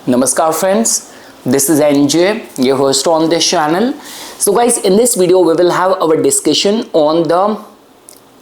Namaskar friends, this is NJ, your host on this channel. So guys, in this video we will have our discussion on the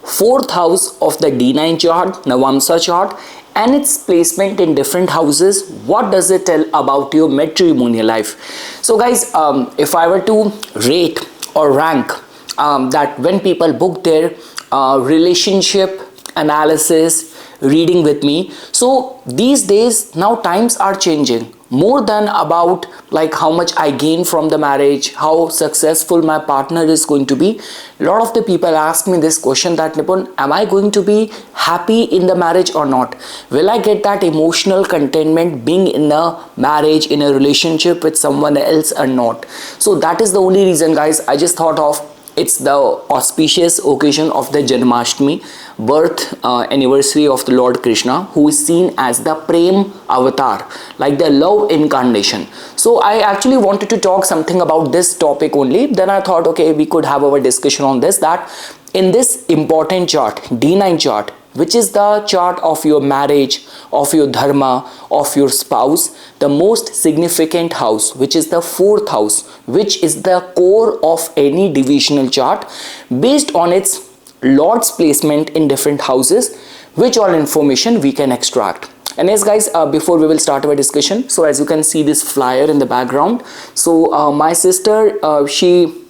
fourth house of the D9 chart, Navamsa chart, and its placement in different houses. What does it tell about your matrimonial life? So guys, if I were to rate or rank that when people book their relationship analysis reading with me, so these days now times are changing. More than about like how much I gain from the marriage, how successful my partner is going to be. A lot of the people ask me this question that Nipun, am I going to be happy in the marriage or not? Will I get that emotional contentment being in a marriage, in a relationship with someone else or not? So that is the only reason guys, I just thought of it's the auspicious occasion of the Janmashtami, birth anniversary of the Lord Krishna, who is seen as the Prem avatar, like the love incarnation. So I actually wanted to talk something about this topic only. Then I thought, okay, we could have our discussion on this, that in this important chart, D9 chart, which is the chart of your marriage, of your dharma, of your spouse, the most significant house, which is the fourth house, which is the core of any divisional chart, based on its lord's placement in different houses, which all information we can extract. And yes guys, before we will start our discussion, so as you can see this flyer in the background, so my sister, she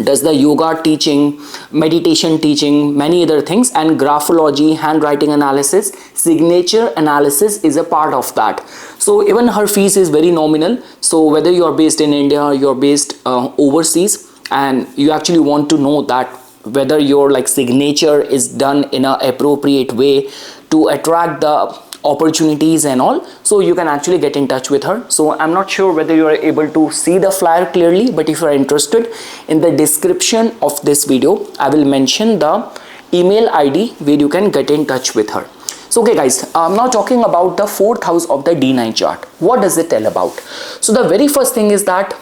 does the yoga teaching, meditation teaching, many other things, and graphology, handwriting analysis, signature analysis is a part of that. So even her fees is very nominal. So whether you are based in India or you are based overseas, and you actually want to know that whether your like signature is done in an appropriate way to attract the opportunities and all, so you can actually get in touch with her. So I'm not sure whether you are able to see the flyer clearly, but if you are interested, in the description of this video I will mention the email ID where you can get in touch with her. So okay guys, I'm now talking about the fourth house of the D9 chart. What does it tell about? So the very first thing is that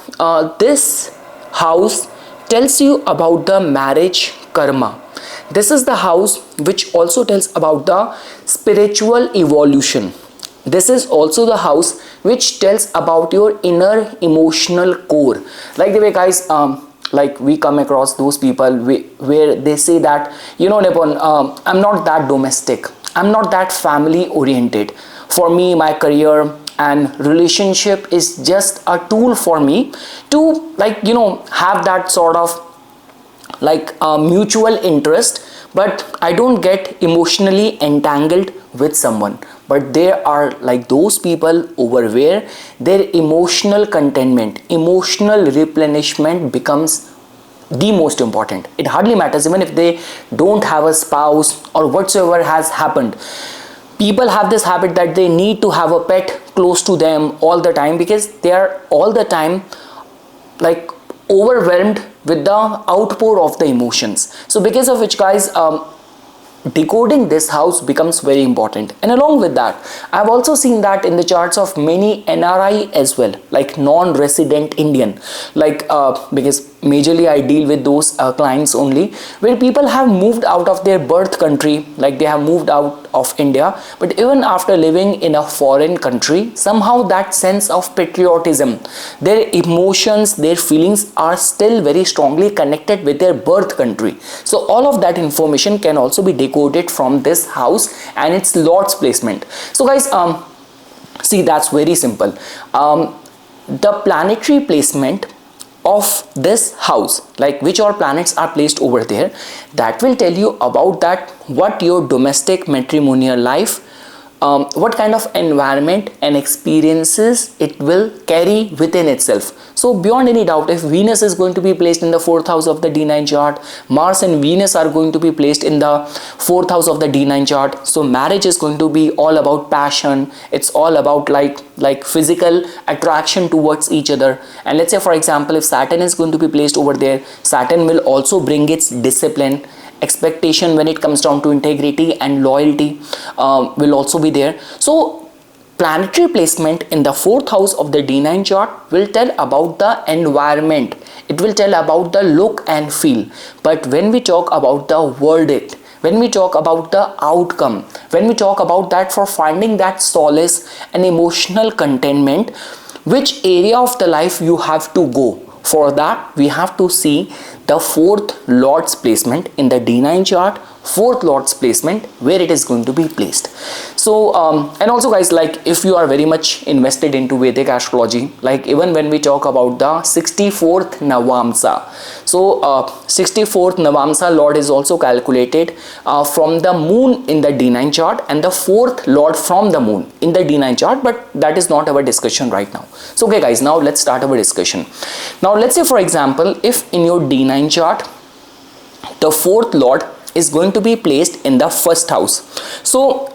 this house tells you about the marriage karma. This is the house which also tells about the spiritual evolution. This is also the house which tells about your inner emotional core. Like the way guys, like we come across those people where they say that, you know Nipun, I'm not that domestic, I'm not that family oriented. For me, my career and relationship is just a tool for me to, like, you know, have that sort of like mutual interest, but I don't get emotionally entangled with someone. But there are like those people over where their emotional contentment, emotional replenishment becomes the most important. It hardly matters even if they don't have a spouse or whatsoever has happened. People have this habit that they need to have a pet close to them all the time because they are all the time like overwhelmed with the outpour of the emotions. So because of which guys, decoding this house becomes very important. And along with that, I've also seen that in the charts of many NRI as well, like non-resident Indian, like because majorly I deal with those clients only where people have moved out of their birth country, like they have moved out of India, but even after living in a foreign country, somehow that sense of patriotism, their emotions, their feelings are still very strongly connected with their birth country. So all of that information can also be decoded from this house and its lord's placement. So guys, see, that's very simple. The planetary placement of this house, like which all planets are placed over there, that will tell you about that what your domestic matrimonial life, what kind of environment and experiences it will carry within itself. So beyond any doubt, if Venus is going to be placed in the fourth house of the D9 chart, Mars and Venus are going to be placed in the fourth house of the D9 chart, so marriage is going to be all about passion. It's all about like physical attraction towards each other. And let's say for example, if Saturn is going to be placed over there, Saturn will also bring its discipline, expectation when it comes down to integrity and loyalty will also be there. So planetary placement in the fourth house of the D9 chart will tell about the environment. It will tell about the look and feel. But when we talk about the verdict, when we talk about the outcome, when we talk about that for finding that solace and emotional contentment, which area of the life you have to go. For that, we have to see the fourth lord's placement in the D9 chart, fourth lord's placement, where it is going to be placed. So and also guys, like if you are very much invested into Vedic astrology, like even when we talk about the 64th Navamsa, so 64th Navamsa lord is also calculated from the moon in the D9 chart, and the fourth lord from the moon in the D9 chart, but that is not our discussion right now. So okay guys, now let's start our discussion. Now let's say for example, if in your D9 chart the fourth lord is going to be placed in the first house, so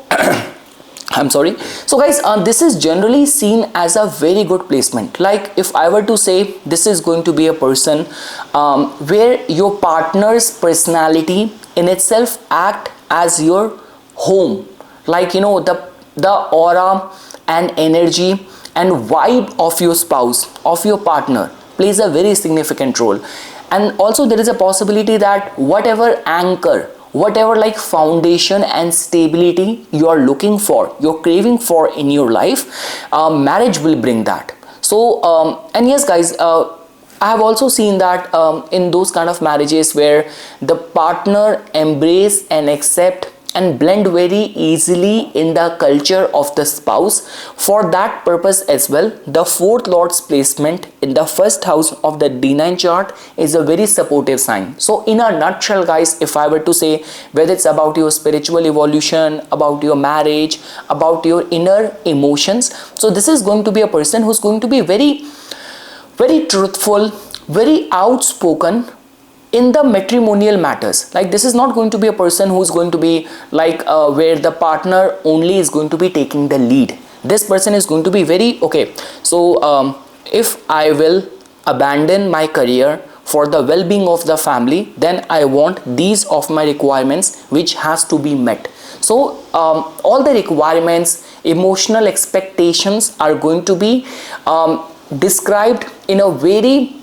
I'm sorry. So guys, this is generally seen as a very good placement. Like if I were to say, this is going to be a person where your partner's personality in itself act as your home. Like, you know, the aura and energy and vibe of your spouse, of your partner, plays a very significant role. And also there is a possibility that whatever anchor, whatever like foundation and stability you are looking for, you're craving for in your life, marriage will bring that. So and yes guys, I have also seen that in those kind of marriages where the partner embrace and accept and blend very easily in the culture of the spouse. For that purpose as well, the fourth lord's placement in the first house of the D9 chart is a very supportive sign. So in a nutshell guys, if I were to say, whether it's about your spiritual evolution, about your marriage, about your inner emotions, so this is going to be a person who's going to be very, very truthful, very outspoken in the matrimonial matters. Like this is not going to be a person who's going to be like where the partner only is going to be taking the lead. This person is going to be very okay, so if I will abandon my career for the well-being of the family, then I want these of my requirements which has to be met. So all the requirements, emotional expectations are going to be described in a very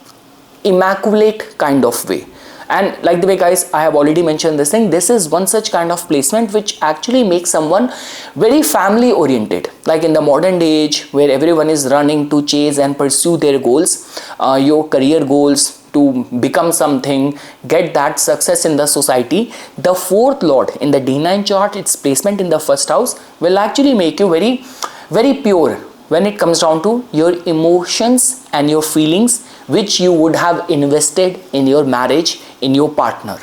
immaculate kind of way. And like the way guys, I have already mentioned this thing, this is one such kind of placement which actually makes someone very family oriented. Like in the modern age where everyone is running to chase and pursue their goals, your career goals, to become something, get that success in the society, the fourth lord in the D9 chart, its placement in the first house, will actually make you very, very pure when it comes down to your emotions and your feelings which you would have invested in your marriage, in your partner.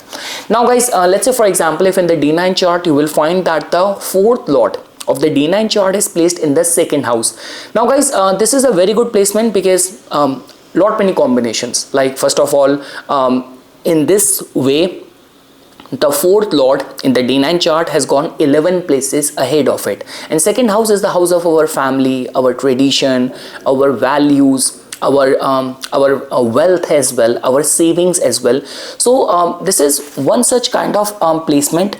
Now guys, let's say for example, if in the D9 chart you will find that the fourth lord of the D9 chart is placed in the second house. Now guys, this is a very good placement because lot many combinations. Like first of all, in this way, the fourth lord in the D9 chart has gone 11 places ahead of it, and second house is the house of our family, our tradition, our values, our wealth as well, our savings as well. So this is one such kind of placement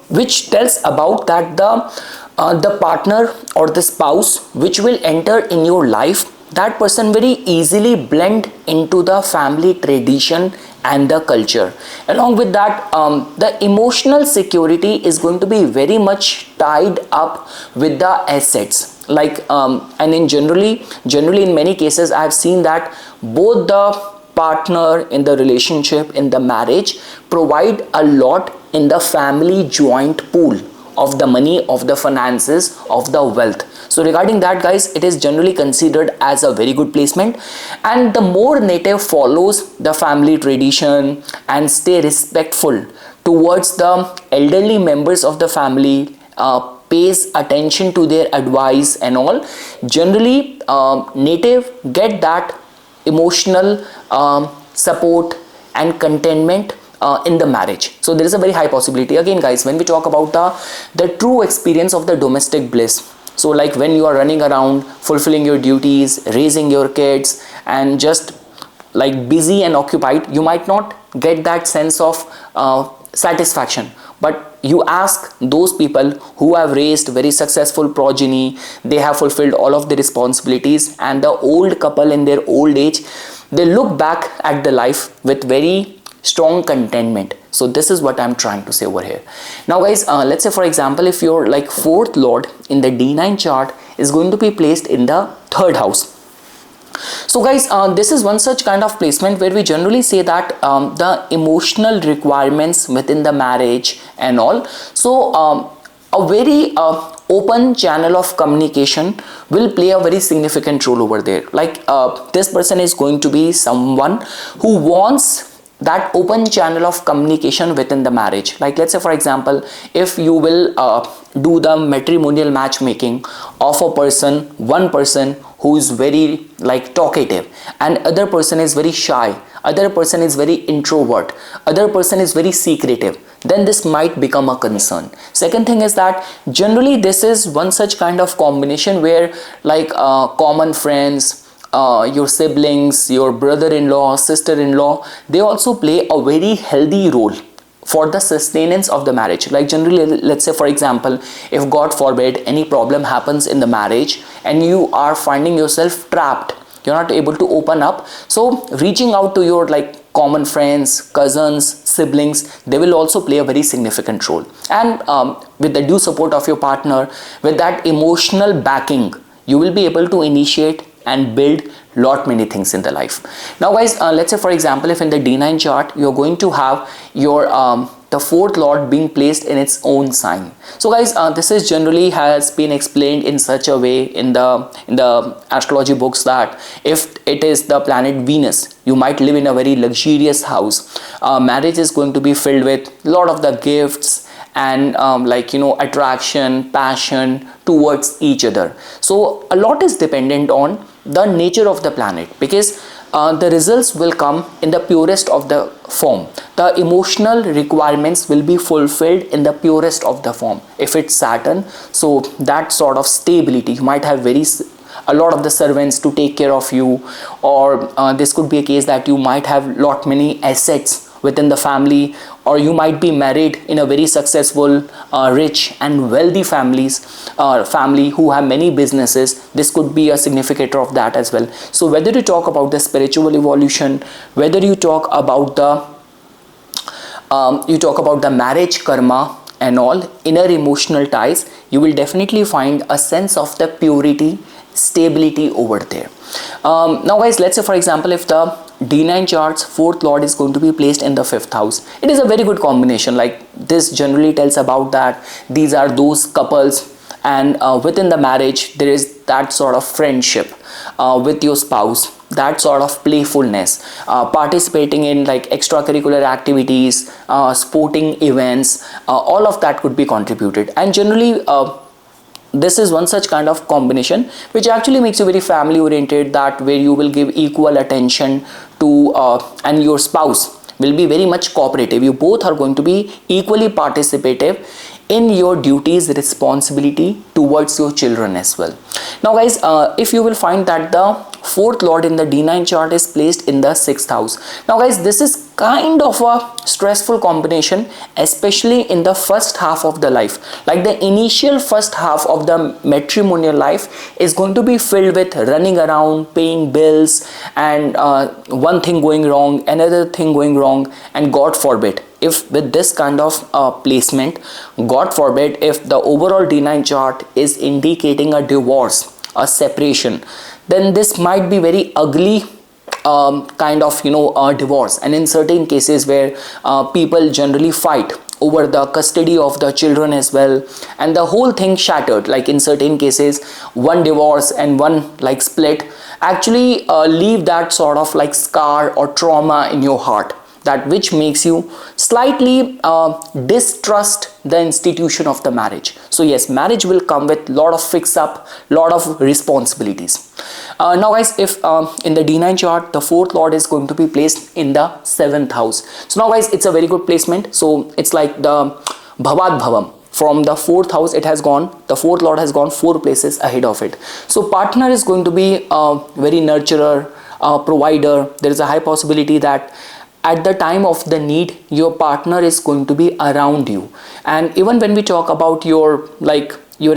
which tells about that the partner or the spouse which will enter in your life, that person very easily blend into the family tradition and the culture. Along with that, the emotional security is going to be very much tied up with the assets. Like and in generally in many cases I have seen that both the partner in the relationship, in the marriage, provide a lot in the family joint pool of the money, of the finances, of the wealth. So regarding that guys, it is generally considered as a very good placement. And the more native follows the family tradition and stay respectful towards the elderly members of the family, pays attention to their advice and all, generally native get that emotional support and contentment in the marriage. So there is a very high possibility. Again guys, when we talk about the true experience of the domestic bliss, so like when you are running around fulfilling your duties, raising your kids, and just like busy and occupied, you might not get that sense of satisfaction. But you ask those people who have raised very successful progeny, they have fulfilled all of the responsibilities, and the old couple in their old age, they look back at the life with very strong contentment. So this is what I'm trying to say over here. Now guys, let's say for example, if your like fourth lord in the D9 chart is going to be placed in the third house. So guys, this is one such kind of placement where we generally say that the emotional requirements within the marriage and all. So a very open channel of communication will play a very significant role over there. Like this person is going to be someone who wants that open channel of communication within the marriage. Like let's say for example, if you will do the matrimonial matchmaking of a person, one person who is very like talkative and other person is very shy, other person is very introvert, other person is very secretive, then this might become a concern. Second thing is that generally this is one such kind of combination where like common friends, your siblings, your brother-in-law, sister-in-law, they also play a very healthy role for the sustenance of the marriage. Like generally, let's say for example, if God forbid any problem happens in the marriage and you are finding yourself trapped, you're not able to open up, so reaching out to your like common friends, cousins, siblings, they will also play a very significant role. And with the due support of your partner, with that emotional backing, you will be able to initiate and build lot many things in the life. Now guys, let's say for example, if in the D9 chart you're going to have your the fourth lord being placed in its own sign. So guys, this is generally has been explained in such a way in the astrology books that if it is the planet Venus, you might live in a very luxurious house. Marriage is going to be filled with a lot of the gifts and like attraction, passion towards each other. So a lot is dependent on the nature of the planet, because the results will come in the purest of the form. The emotional requirements will be fulfilled in the purest of the form. If it's Saturn, so that sort of stability, you might have a lot of the servants to take care of you, or this could be a case that you might have lot many assets within the family, or you might be married in a very successful, rich and wealthy family who have many businesses. This could be a significator of that as well. So whether you talk about the spiritual evolution, whether you talk about the marriage karma and all inner emotional ties, you will definitely find a sense of the purity, stability over there. Now guys, let's say for example, if the D9 chart's fourth lord is going to be placed in the fifth house, it is a very good combination. Like this generally tells about that these are those couples, and within the marriage there is that sort of friendship with your spouse, that sort of playfulness, participating in like extracurricular activities, sporting events, all of that could be contributed. And generally this is one such kind of combination which actually makes you very family oriented, that where you will give equal attention to and your spouse will be very much cooperative. You both are going to be equally participative in your duties, responsibility towards your children as well. Now guys, if you will find that the fourth lord in the D9 chart is placed in the sixth house. Now guys, this is kind of a stressful combination, especially in the first half of the life. Like the initial first half of the matrimonial life is going to be filled with running around, paying bills, and one thing going wrong, another thing going wrong, and God forbid, if with this kind of placement, God forbid, if the overall D9 chart is indicating a divorce, a separation, then this might be very ugly kind of divorce. And in certain cases where people generally fight over the custody of the children as well, and the whole thing shattered, like in certain cases one divorce and one like split actually leave that sort of like scar or trauma in your heart, that which makes you slightly distrust the institution of the marriage. So yes, marriage will come with lot of fix up, lot of responsibilities. Now guys, if in the D9 chart the fourth lord is going to be placed in the seventh house, so now guys, it's a very good placement. So it's like the Bhavat Bhavam, from the fourth house it has gone, the fourth lord has gone 4 places ahead of it. So partner is going to be very nurturer, provider. There is a high possibility that at the time of the need your partner is going to be around you. And even when we talk about your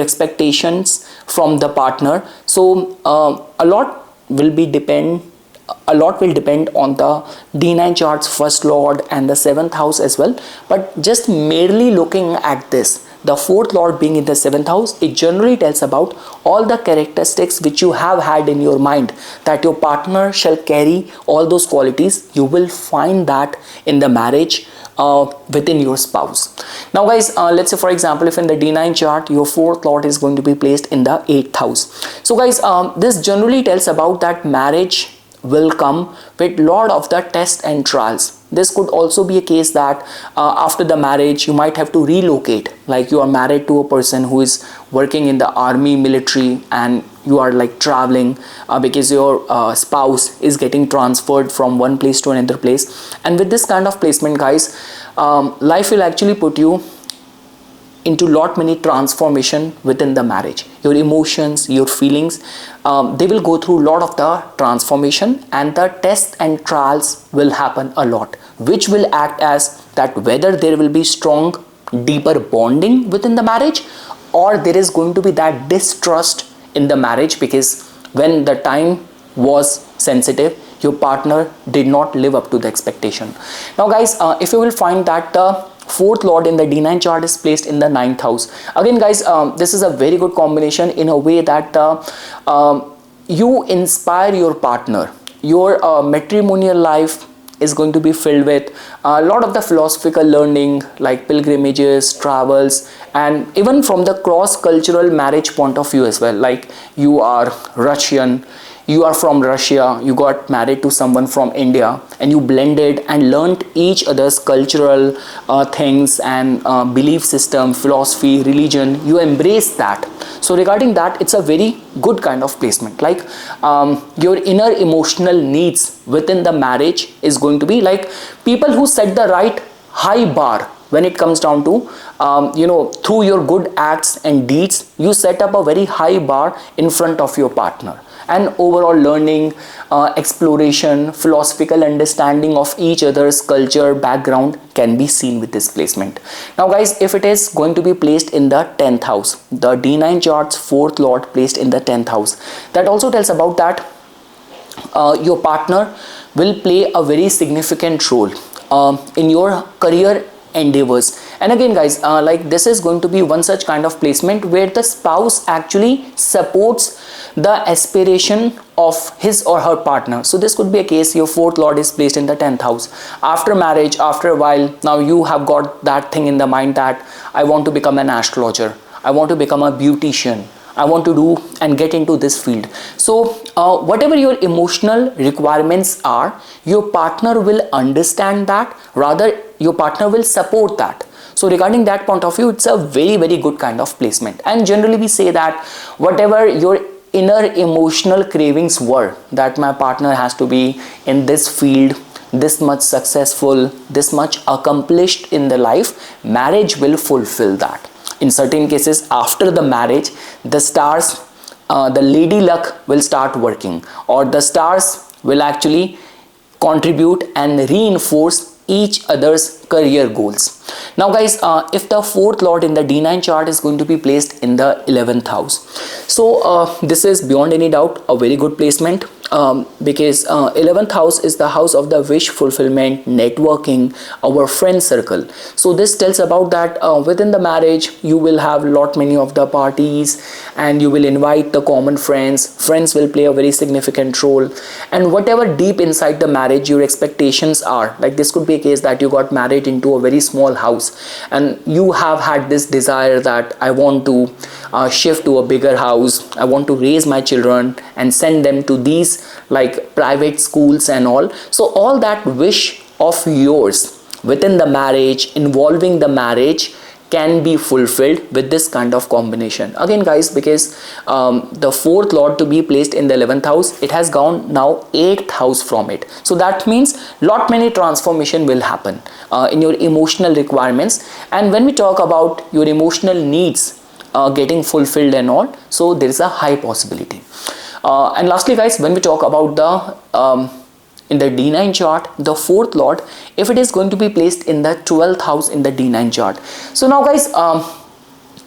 expectations from the partner, so a lot will be depend a lot will depend on the D9 chart's first lord and the 7th house as well. But just merely looking at this, the 4th lord being in the 7th house, it generally tells about all the characteristics which you have had in your mind that your partner shall carry all those qualities. You will find that in the marriage within your spouse. Now guys, let's say for example, if in the D9 chart your 4th lord is going to be placed in the 8th house. So guys, this generally tells about that marriage will come with lot of the tests and trials. This could also be a case that after the marriage you might have to relocate, like you are married to a person who is working in the army, military, and you are like traveling because your spouse is getting transferred from one place to another place. And with this kind of placement guys, life will actually put you into lot many transformation within the marriage. Your emotions, your feelings, they will go through lot of the transformation, and the tests and trials will happen a lot, which will act as that whether there will be strong, deeper bonding within the marriage, or there is going to be that distrust in the marriage, because when the time was sensitive, your partner did not live up to the expectation. Now guys, if you will find that the 4th lord in the D9 chart is placed in the 9th house, again guys, this is a very good combination in a way that you inspire your partner. Your matrimonial life is going to be filled with a lot of the philosophical learning, like pilgrimages, travels, and even from the cross-cultural marriage point of view as well. Like you are Russian, you are from Russia, you got married to someone from India, and you blended and learned each other's cultural things and belief system, philosophy, religion. You embrace that. So regarding that, it's a very good kind of placement. Like your inner emotional needs within the marriage is going to be like people who set the right high bar when it comes down to through your good acts and deeds. You set up a very high bar in front of your partner, and overall learning, exploration, philosophical understanding of each other's culture, background can be seen with this placement. Now guys, if it is going to be placed in the 10th house, the D9 chart's 4th lord placed in the 10th house, that also tells about that your partner will play a very significant role in your career endeavors. And again guys, like this is going to be one such kind of placement where the spouse actually supports the aspiration of his or her partner. So this could be a case your 4th lord is placed in the 10th house. After marriage, after a while, now you have got that thing in the mind that I want to become an astrologer, I want to become a beautician, I want to do and get into this field. So whatever your emotional requirements are, your partner will understand that, rather your partner will support that. So regarding that point of view, it's a very, very good kind of placement. And generally we say that whatever your inner emotional cravings were, that my partner has to be in this field, this much successful, this much accomplished in the life, marriage will fulfill that. In certain cases, after the marriage, the stars, the lady luck will start working, or the stars will actually contribute and reinforce each other's career goals. Now guys, if the 4th lord in the D9 chart is going to be placed in the 11th house, so this is beyond any doubt a very good placement, because 11th house is the house of the wish fulfillment, networking, our friend circle. So this tells about that within the marriage you will have lot many of the parties, and you will invite the common friends will play a very significant role. And whatever deep inside the marriage your expectations are, like this could be a case that you got married into a very small house and you have had this desire that I want to shift to a bigger house, I want to raise my children and send them to these like private schools and all. So all that wish of yours within the marriage, involving the marriage, can be fulfilled with this kind of combination. Again guys, because the 4th lord to be placed in the 11th house, it has gone now 8th house from it. So that means lot many transformation will happen in your emotional requirements. And when we talk about your emotional needs getting fulfilled and all, so there is a high possibility. And lastly guys, when we talk about the in the D9 chart, the 4th lord, if it is going to be placed in the 12th house in the D9 chart. So now guys,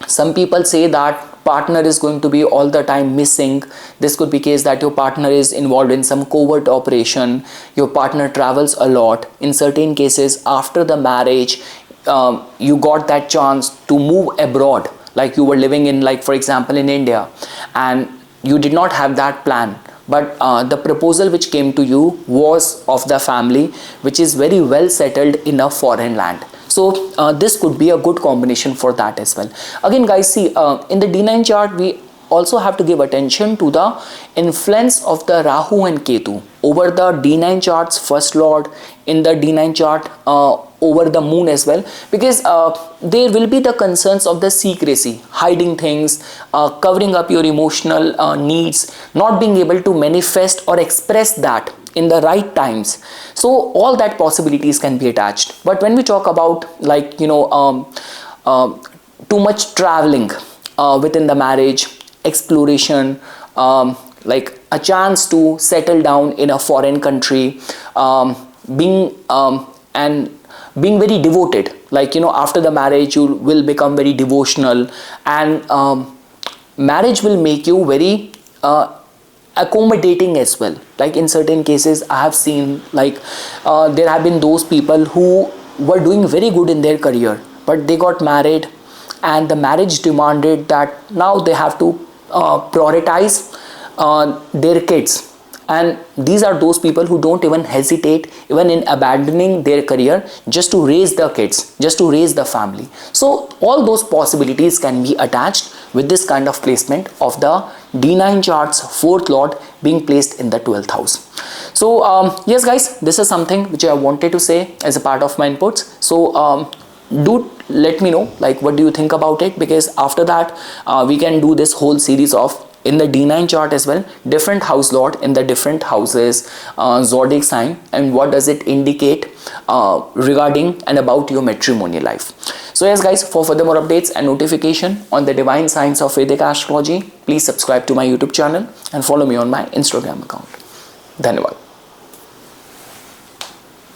some people say that partner is going to be all the time missing. This could be case that your partner is involved in some covert operation, your partner travels a lot. In certain cases, after the marriage, you got that chance to move abroad, like you were living in, like for example in India, and you did not have that plan, but the proposal which came to you was of the family which is very well settled in a foreign land. So this could be a good combination for that as well. Again guys, see, in the D9 chart we also have to give attention to the influence of the Rahu and Ketu over the D9 chart's first lord, in the D9 chart over the moon as well, because there will be the concerns of the secrecy, hiding things, covering up your emotional needs, not being able to manifest or express that in the right times. So all that possibilities can be attached. But when we talk about, like, you know, too much traveling within the marriage, exploration, like a chance to settle down in a foreign country, being very devoted, like, you know, after the marriage you will become very devotional, and marriage will make you very accommodating as well. Like in certain cases I have seen, like there have been those people who were doing very good in their career, but they got married and the marriage demanded that now they have to prioritize their kids, and these are those people who don't even hesitate even in abandoning their career just to raise the kids, just to raise the family. So all those possibilities can be attached with this kind of placement of the D9 chart's fourth lord being placed in the 12th house. So yes guys, this is something which I wanted to say as a part of my inputs. So do let me know, like, what do you think about it, because after that we can do this whole series of, in the D9 chart as well, different house lord in the different houses, zodiac sign, and what does it indicate regarding and about your matrimonial life. So yes guys, for further more updates and notification on the divine science of Vedic astrology, please subscribe to my YouTube channel and follow me on my Instagram account. Dhanyavad.